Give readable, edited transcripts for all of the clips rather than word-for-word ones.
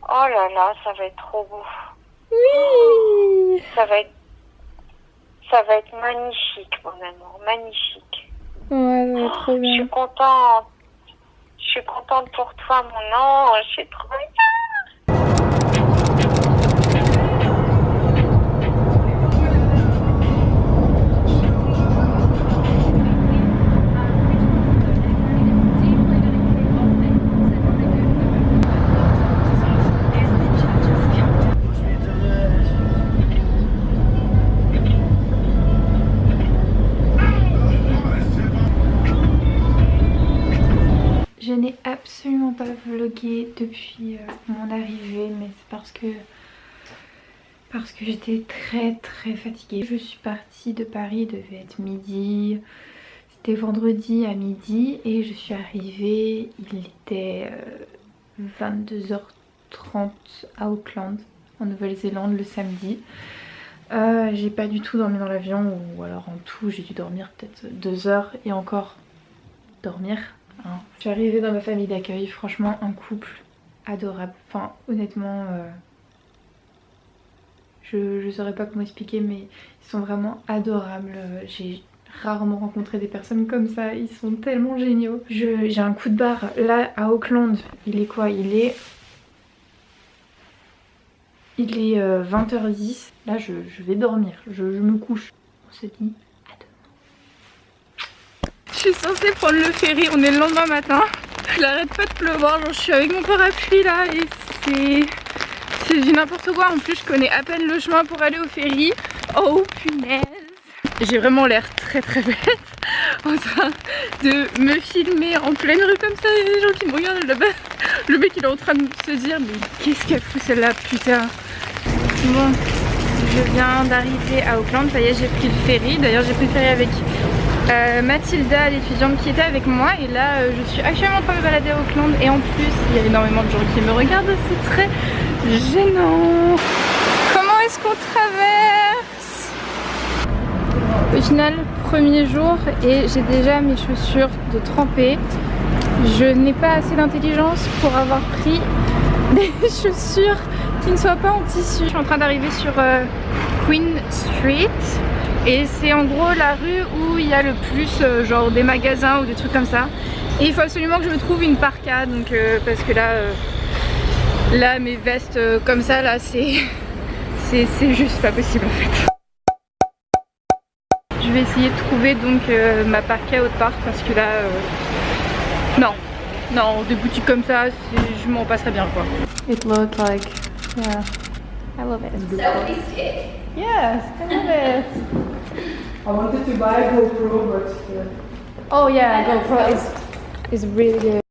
Oh là là, ça va être trop beau. Oui. Ça va être magnifique, mon amour, magnifique. Ouais, ça va être trop Je bien. suis contente. Je suis contente pour toi, mon ange. Je suis trop bien. Je n'ai absolument pas vlogué depuis mon arrivée, mais c'est parce que j'étais très fatiguée. Je suis partie de Paris, il devait être midi, c'était vendredi à midi et je suis arrivée, il était 22h30 à Auckland, en Nouvelle-Zélande, le samedi. J'ai pas du tout dormi dans l'avion, ou alors en tout j'ai dû dormir peut-être 2 heures et encore dormir. Hein. Je suis arrivée dans ma famille d'accueil, franchement un couple adorable. Enfin honnêtement, je saurais pas comment expliquer, mais ils sont vraiment adorables. J'ai rarement rencontré des personnes comme ça, ils sont tellement géniaux. J'ai un coup de barre là à Auckland, il est quoi? Il est 20h10, là je vais dormir, je me couche. On se dit à demain. Je suis censée prendre le ferry, on est le lendemain matin. Il arrête pas de pleuvoir, genre je suis avec mon parapluie là et c'est du n'importe quoi. En plus je connais à peine le chemin pour aller au ferry. Oh punaise. J'ai vraiment l'air très bête en train de me filmer en pleine rue comme ça. Il y a des gens qui me regardent là-bas. Le mec il est en train de se dire mais qu'est-ce qu'elle fout celle-là, putain. Bon, je viens d'arriver à Auckland, ça y est j'ai pris le ferry. D'ailleurs j'ai pris le ferry avec Mathilda, l'étudiante qui était avec moi. Et là je suis actuellement en train de me balader à Auckland. Et en plus il y a énormément de gens qui me regardent, c'est très gênant. Comment est-ce qu'on traverse? Au final, premier jour et j'ai déjà mes chaussures de trempées. Je n'ai pas assez d'intelligence pour avoir pris des chaussures qui ne soient pas en tissu. Je suis en train d'arriver sur Queen Street et c'est en gros la rue où il y a le plus genre des magasins ou des trucs comme ça. Et il faut absolument que je me trouve une parka, donc parce que là mes vestes comme ça là c'est juste pas possible en fait. Je vais essayer de trouver donc ma parka autre part parce que là non, des boutiques comme ça je m'en passerais bien quoi. It looks like, yeah, I love it. Selfie stick? Yes, I love it. I wanted to buy a GoPro, but Oh yeah, GoPro is really good.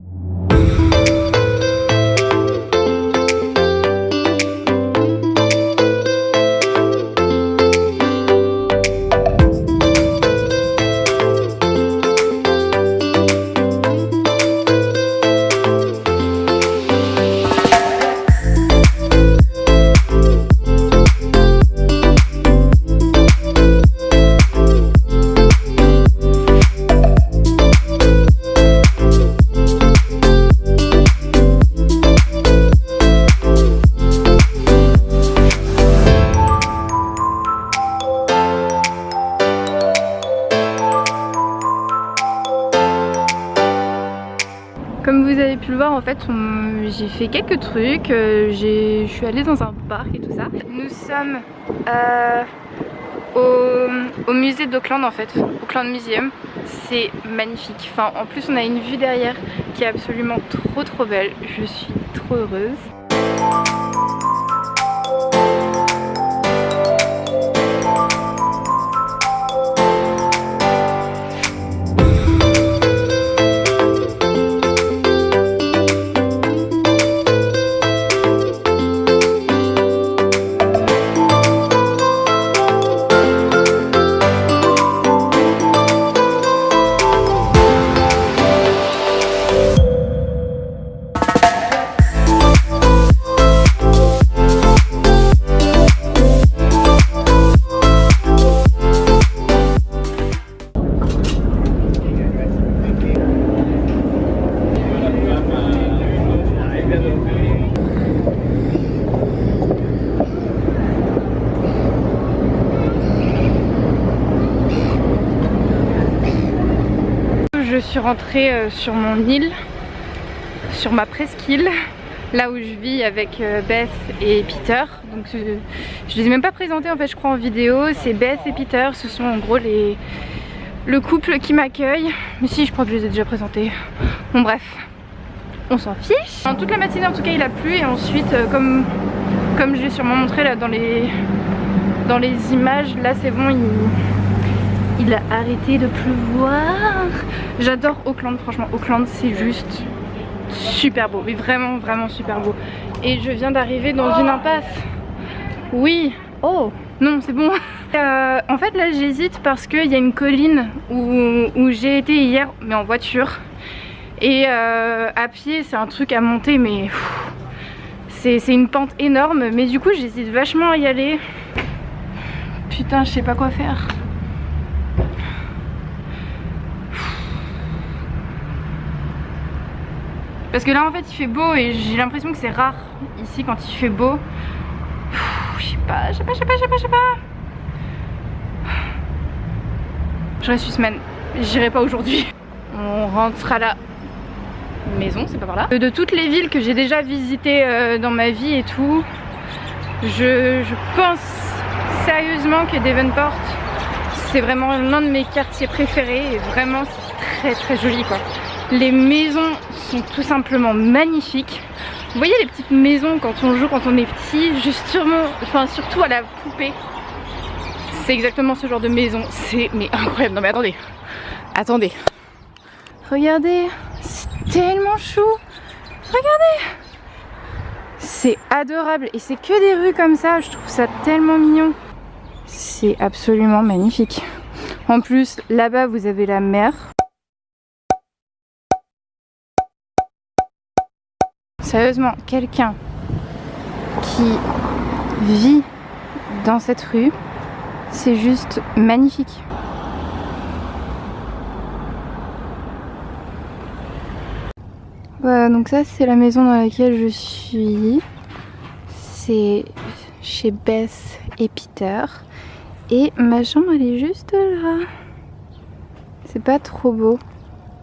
Comme vous avez pu le voir en fait j'ai fait quelques trucs, je suis allée dans un parc et tout ça. Nous sommes au musée d'Auckland en fait, Auckland Museum. C'est magnifique, enfin en plus on a une vue derrière qui est absolument trop belle, je suis trop heureuse. suis rentrée sur mon île, sur ma presqu'île, là où je vis avec Beth et Peter. Donc je les ai même pas présentés en fait, je crois, en vidéo. C'est Beth et Peter, ce sont en gros le couple qui m'accueille. Mais si, je crois que je les ai déjà présentés. Bon bref, on s'en fiche. En toute la matinée en tout cas il a plu, et ensuite comme je l'ai sûrement montré là dans les images, là c'est bon, il a arrêté de pleuvoir. J'adore Auckland, franchement Auckland c'est juste super beau, mais vraiment vraiment super beau. Et je viens d'arriver dans une impasse. Oui, oh non c'est bon. En fait là j'hésite parce qu'il y a une colline où j'ai été hier, mais en voiture. Et à pied c'est un truc à monter, mais c'est une pente énorme. Mais du coup j'hésite vachement à y aller. Putain, je sais pas quoi faire. Parce que là en fait il fait beau et j'ai l'impression que c'est rare ici quand il fait beau. Je sais pas. Je reste une semaine, j'irai pas aujourd'hui. On rentre à la maison, c'est pas par là. De toutes les villes que j'ai déjà visitées dans ma vie et tout, je pense sérieusement que Devonport c'est vraiment l'un de mes quartiers préférés, et vraiment c'est très joli quoi. Les maisons sont tout simplement magnifiques. Vous voyez les petites maisons quand on joue quand on est petit, surtout à la poupée. C'est exactement ce genre de maison, c'est mais incroyable. Non mais attendez. Regardez, c'est tellement chou. Regardez. C'est adorable et c'est que des rues comme ça, je trouve ça tellement mignon. C'est absolument magnifique. En plus, là-bas vous avez la mer. Sérieusement, quelqu'un qui vit dans cette rue, c'est juste magnifique. Voilà, donc ça c'est la maison dans laquelle je suis. C'est chez Beth et Peter. Et ma chambre elle est juste là. C'est pas trop beau.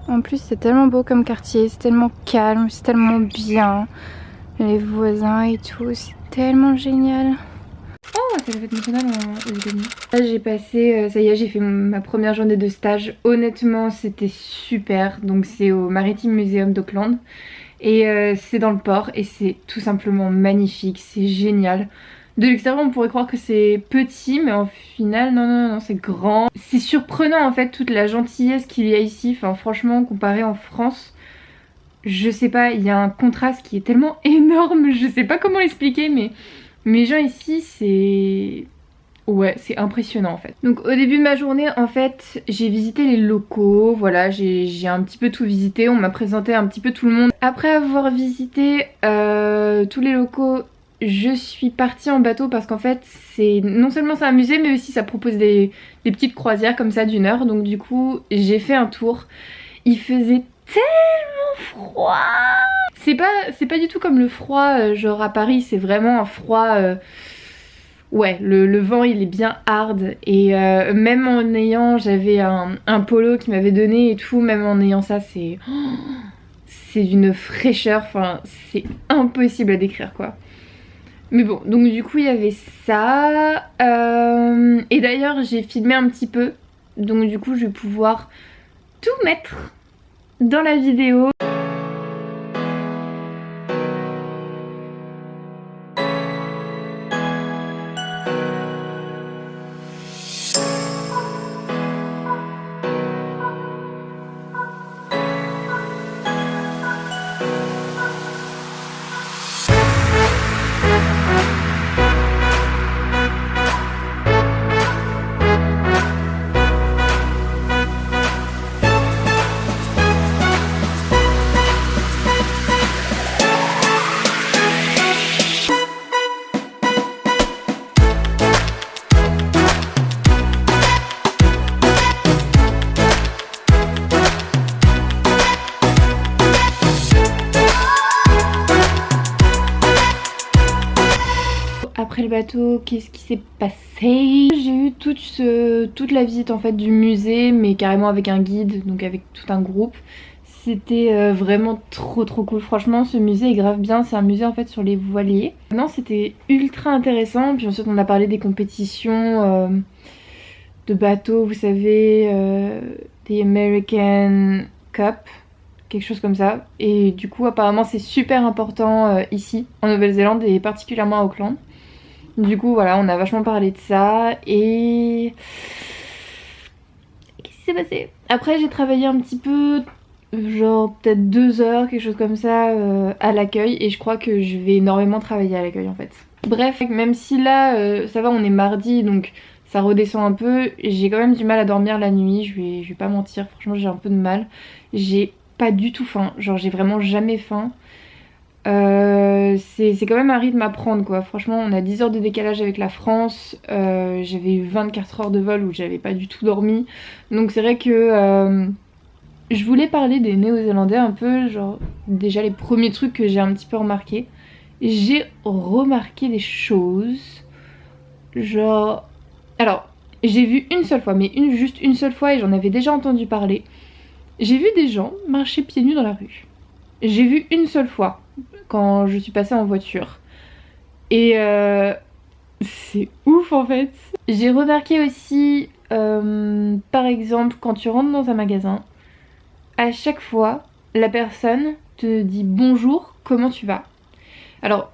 En plus c'est tellement beau comme quartier, c'est tellement calme, c'est tellement bien. Les voisins et tout, c'est tellement génial. Oh, c'est la fête nationale aux États-Unis. Là j'ai passé, ça y est, j'ai fait ma première journée de stage. Honnêtement c'était super. Donc c'est au Maritime Museum d'Auckland. Et c'est dans le port et c'est tout simplement magnifique, c'est génial. De l'extérieur on pourrait croire que c'est petit, mais en final non c'est grand. C'est surprenant en fait toute la gentillesse qu'il y a ici, enfin franchement comparé en France, je sais pas, il y a un contraste qui est tellement énorme, je sais pas comment l'expliquer, mais les gens ici c'est... Ouais, c'est impressionnant en fait. Donc au début de ma journée en fait j'ai visité les locaux, voilà, j'ai un petit peu tout visité, on m'a présenté un petit peu tout le monde. Après avoir visité tous les locaux, je suis partie en bateau parce qu'en fait c'est non seulement c'est un musée mais aussi ça propose des petites croisières comme ça d'1 heure. Donc du coup j'ai fait un tour. Il faisait tellement froid. C'est pas du tout comme le froid genre à Paris, c'est vraiment un froid... Ouais, le vent il est bien hard. Et même en ayant... J'avais un polo qui m'avait donné et tout, même en ayant ça c'est... C'est d'une fraîcheur, enfin c'est impossible à décrire quoi. Mais bon, donc du coup il y avait ça. Et d'ailleurs j'ai filmé un petit peu. Donc du coup je vais pouvoir tout mettre dans la vidéo. après le bateau, qu'est-ce qui s'est passé? J'ai eu toute la visite en fait du musée, mais carrément avec un guide, donc avec tout un groupe. C'était vraiment trop cool. Franchement, ce musée est grave bien. C'est un musée en fait sur les voiliers. Non, c'était ultra intéressant. Puis ensuite, on a parlé des compétitions de bateaux, vous savez, des American Cup, quelque chose comme ça. Et du coup, apparemment, c'est super important ici, en Nouvelle-Zélande et particulièrement à Auckland. Du coup, voilà, on a vachement parlé de ça. Et qu'est-ce qui s'est passé? Après, j'ai travaillé un petit peu, genre peut-être 2 heures, quelque chose comme ça, à l'accueil, et je crois que je vais énormément travailler à l'accueil en fait. Bref, même si là ça va, on est mardi donc ça redescend un peu, j'ai quand même du mal à dormir la nuit, je vais pas mentir, franchement j'ai un peu de mal. J'ai pas du tout faim, genre j'ai vraiment jamais faim. C'est quand même un rythme à prendre quoi. Franchement, on a 10 heures de décalage avec la France, j'avais eu 24 heures de vol où j'avais pas du tout dormi, donc c'est vrai que je voulais parler des Néo-Zélandais un peu, genre déjà les premiers trucs que j'ai un petit peu remarqué. J'ai remarqué des choses, genre... Alors, j'ai vu une seule fois, mais juste une seule fois et j'en avais déjà entendu parler. J'ai vu des gens marcher pieds nus dans la rue. J'ai vu une seule fois, quand je suis passée en voiture. Et c'est ouf en fait. J'ai remarqué aussi, par exemple, quand tu rentres dans un magasin, à chaque fois, la personne te dit bonjour, comment tu vas? Alors,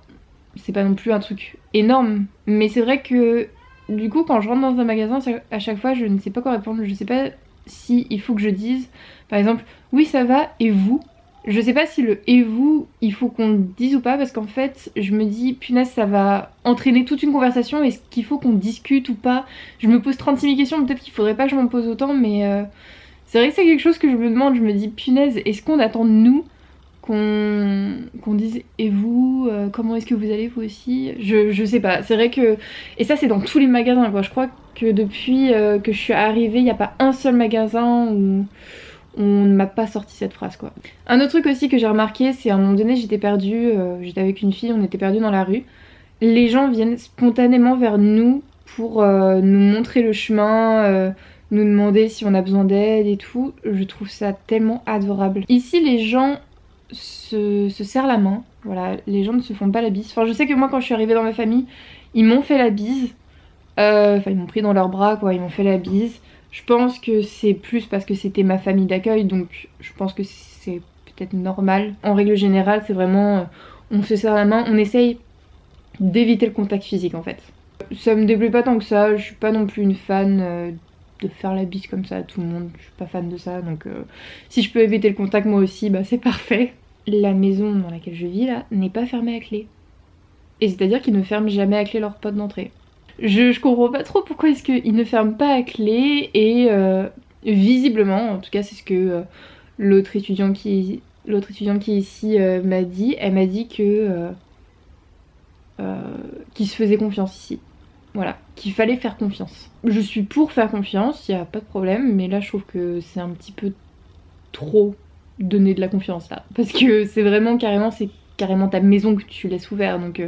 c'est pas non plus un truc énorme, mais c'est vrai que du coup, quand je rentre dans un magasin, à chaque fois, je ne sais pas quoi répondre. Je sais pas si il faut que je dise, par exemple, oui, ça va, et vous? Je sais pas si le et vous, il faut qu'on le dise ou pas, parce qu'en fait, je me dis, punaise, ça va entraîner toute une conversation, est-ce qu'il faut qu'on discute ou pas? Je me pose 36 000 questions, peut-être qu'il faudrait pas que je m'en pose autant, mais c'est vrai que c'est quelque chose que je me demande, je me dis punaise, est-ce qu'on attend de nous qu'on dise et vous, comment est-ce que vous allez vous aussi? Je sais pas, c'est vrai que... Et ça c'est dans tous les magasins quoi, je crois que depuis que je suis arrivée, il n'y a pas un seul magasin où on ne m'a pas sorti cette phrase quoi. Un autre truc aussi que j'ai remarqué, c'est à un moment donné j'étais perdue, j'étais avec une fille, on était perdus dans la rue. Les gens viennent spontanément vers nous pour nous montrer le chemin, nous demander si on a besoin d'aide et tout. Je trouve ça tellement adorable. Ici les gens se serrent la main, voilà, les gens ne se font pas la bise. Enfin je sais que moi quand je suis arrivée dans ma famille, ils m'ont fait la bise, enfin ils m'ont pris dans leurs bras quoi, ils m'ont fait la bise. Je pense que c'est plus parce que c'était ma famille d'accueil, donc je pense que c'est peut-être normal. En règle générale c'est vraiment, on se serre la main, on essaye d'éviter le contact physique en fait. Ça me déplaît pas tant que ça, je suis pas non plus une fan de faire la bise comme ça à tout le monde, je suis pas fan de ça, donc si je peux éviter le contact moi aussi, bah c'est parfait. La maison dans laquelle je vis là n'est pas fermée à clé. Et c'est à dire qu'ils ne ferment jamais à clé leur porte d'entrée. Je comprends pas trop pourquoi est-ce qu'ils ne ferment pas à clé et visiblement, en tout cas c'est ce que l'autre étudiante qui est ici m'a dit, elle m'a dit que qu'il se faisait confiance ici. Voilà, qu'il fallait faire confiance. Je suis pour faire confiance, il n'y a pas de problème, mais là je trouve que c'est un petit peu trop donner de la confiance là. Parce que c'est vraiment carrément ta maison que tu laisses ouverte, donc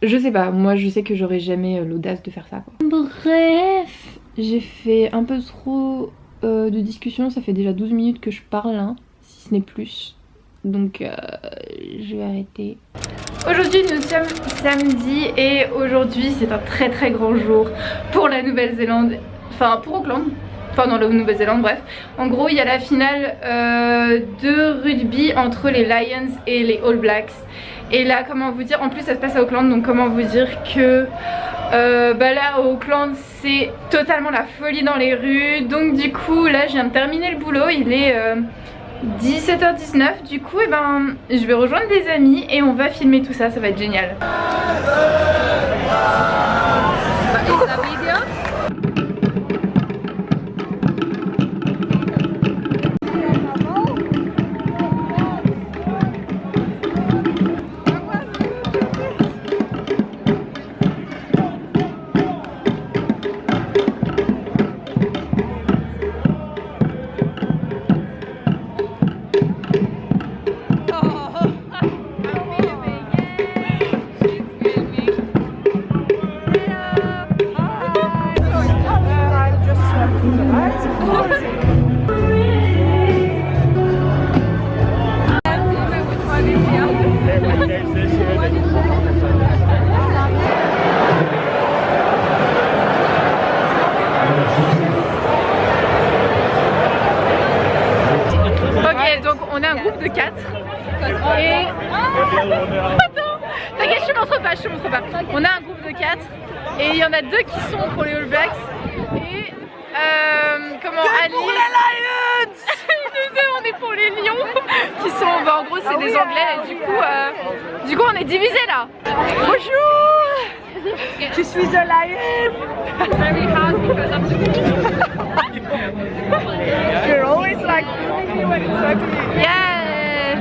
je sais pas, moi je sais que j'aurais jamais l'audace de faire ça quoi. Bref, j'ai fait un peu trop de discussion, ça fait déjà 12 minutes que je parle, hein, si ce n'est plus. Donc je vais arrêter. Aujourd'hui nous sommes samedi et aujourd'hui c'est un très grand jour pour la Nouvelle-Zélande, enfin pour Auckland, enfin dans la Nouvelle-Zélande bref. En gros il y a la finale de rugby entre les Lions et les All Blacks. Et là comment vous dire, en plus ça se passe à Auckland, donc comment vous dire que bah là au Auckland c'est totalement la folie dans les rues. Donc du coup là je viens de terminer le boulot, il est 17h19, du coup et ben je vais rejoindre des amis et on va filmer tout ça, ça va être génial. pas, je te montre pas. On a un groupe de 4 et il y en a 2 qui sont pour les All Blacks et comment Alice pour les Lions. Nous deux on est pour les Lions qui sont, bah, en gros c'est des Anglais et du coup on est divisés là. Bonjour. Je suis un lion. Very hard because I'm You're always like filming me when it's happening. Yes.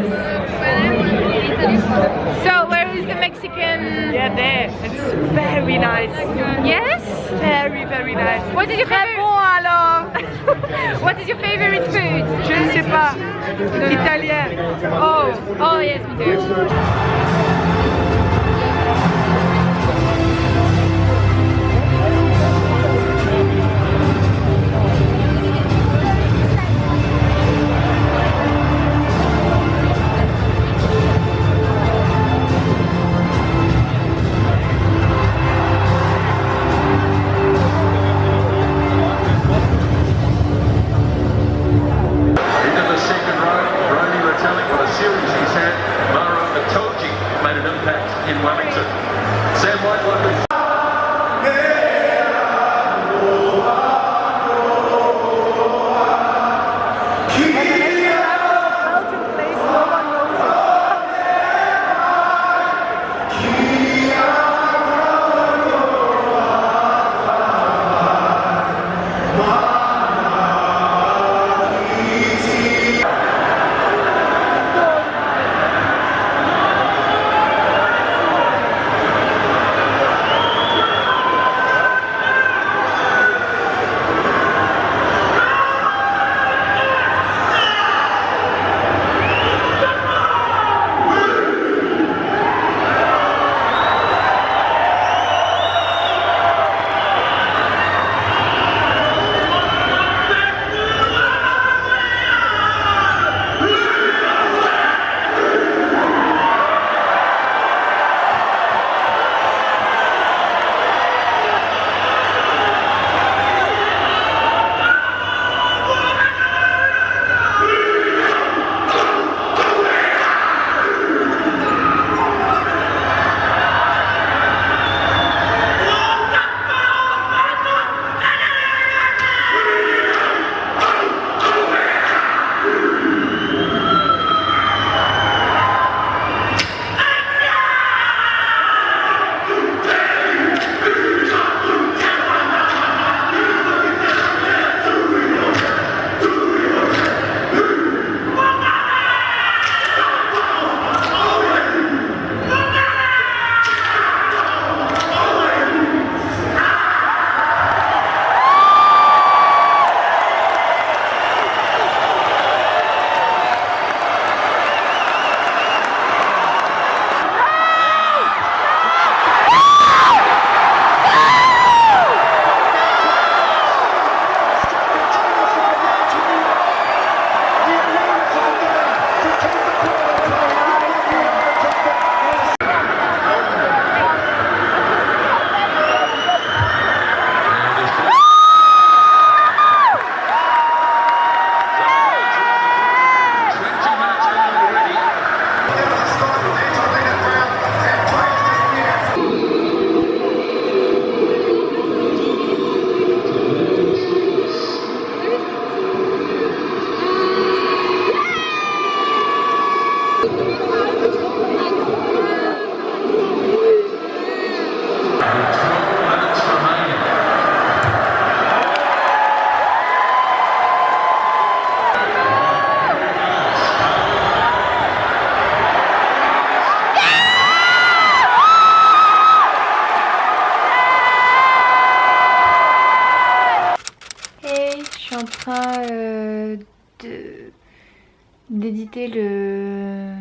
So where is the Mexican? Yeah, there. It's very nice. Yes. Very, very nice. What is your favorite? Bon alors. What is your favorite food? Je ne sais pas. Italien. Oh yes, me too. d'éditer de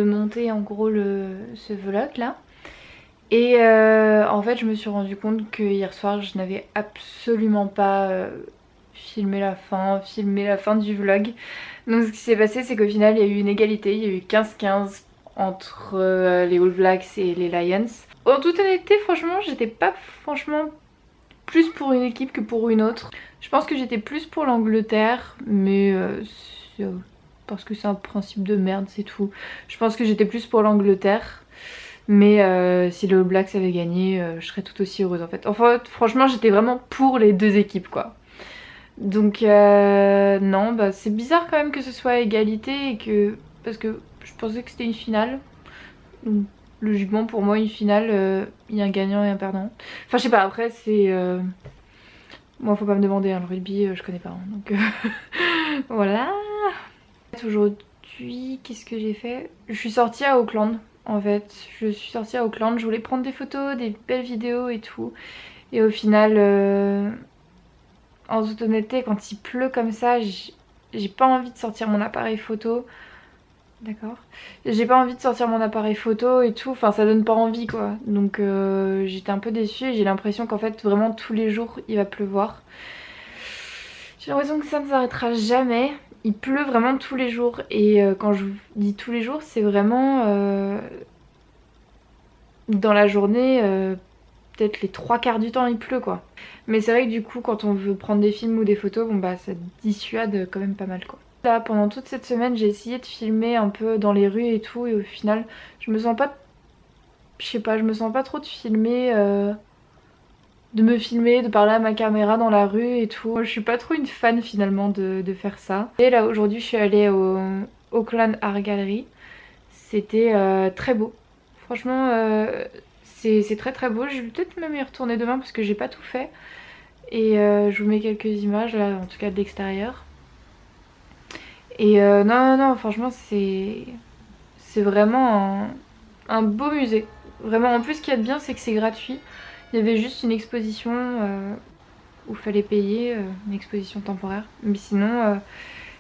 monter en gros ce vlog là et en fait je me suis rendu compte que hier soir je n'avais absolument pas filmé la fin du vlog. Donc ce qui s'est passé c'est qu'au final il y a eu une égalité, il y a eu 15-15 entre les All Blacks et les Lions. En toute honnêteté franchement j'étais pas plus pour une équipe que pour une autre. Je pense que j'étais plus pour l'Angleterre, mais parce que c'est un principe de merde, c'est tout. Je pense que j'étais plus pour l'Angleterre. Mais si le All Blacks avait gagné, je serais tout aussi heureuse en fait. Enfin, franchement, j'étais vraiment pour les deux équipes quoi. Donc non, bah c'est bizarre quand même que ce soit à égalité et que... Parce que je pensais que c'était une finale. Donc logiquement pour moi une finale, il y a un gagnant et un perdant. Enfin je sais pas, après c'est... Moi faut pas me demander, hein, le rugby je connais pas. Hein, donc voilà. Aujourd'hui, qu'est-ce que j'ai fait? Je suis sortie à Auckland en fait. Je suis sortie à Auckland, je voulais prendre des photos, des belles vidéos et tout. Et au final... En toute honnêteté, quand il pleut comme ça, j'ai pas envie de sortir mon appareil photo. D'accord. J'ai pas envie de sortir mon appareil photo et tout, enfin ça donne pas envie quoi. Donc j'étais un peu déçue et j'ai l'impression qu'en fait vraiment tous les jours il va pleuvoir. J'ai l'impression que ça ne s'arrêtera jamais. Il pleut vraiment tous les jours et quand je vous dis tous les jours, c'est vraiment dans la journée, peut-être les 3/4 du temps il pleut quoi. Mais c'est vrai que du coup quand on veut prendre des films ou des photos, bon bah ça dissuade quand même pas mal quoi. Là pendant toute cette semaine j'ai essayé de filmer un peu dans les rues et tout et au final je me sens pas... Je sais pas, je me sens pas trop de filmer... de me filmer, de parler à ma caméra dans la rue et tout. Je suis pas trop une fan finalement de faire ça. Et là aujourd'hui je suis allée au Auckland Art Gallery. C'était très beau. Franchement c'est très très beau. Je vais peut-être même y retourner demain parce que j'ai pas tout fait. Et je vous mets quelques images là, en tout cas de l'extérieur. Et non, franchement c'est vraiment un beau musée. Vraiment, en plus ce qu'il y a de bien c'est que c'est gratuit. Il y avait juste une exposition où il fallait payer, une exposition temporaire. Mais sinon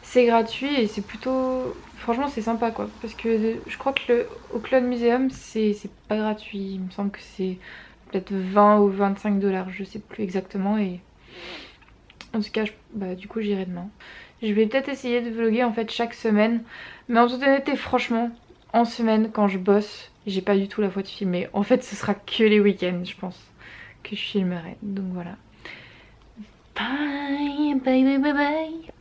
c'est gratuit et c'est plutôt... Franchement c'est sympa quoi. Parce que je crois que le Auckland Museum c'est pas gratuit. Il me semble que c'est peut-être 20 ou 25 $, je sais plus exactement. Et en tout cas bah, du coup j'irai demain. Je vais peut-être essayer de vlogger en fait chaque semaine. Mais en toute honnêteté franchement en semaine quand je bosse j'ai pas du tout la foi de filmer. En fait ce sera que les week-ends je pense que je filmerai. Donc voilà. Bye bye bye bye bye.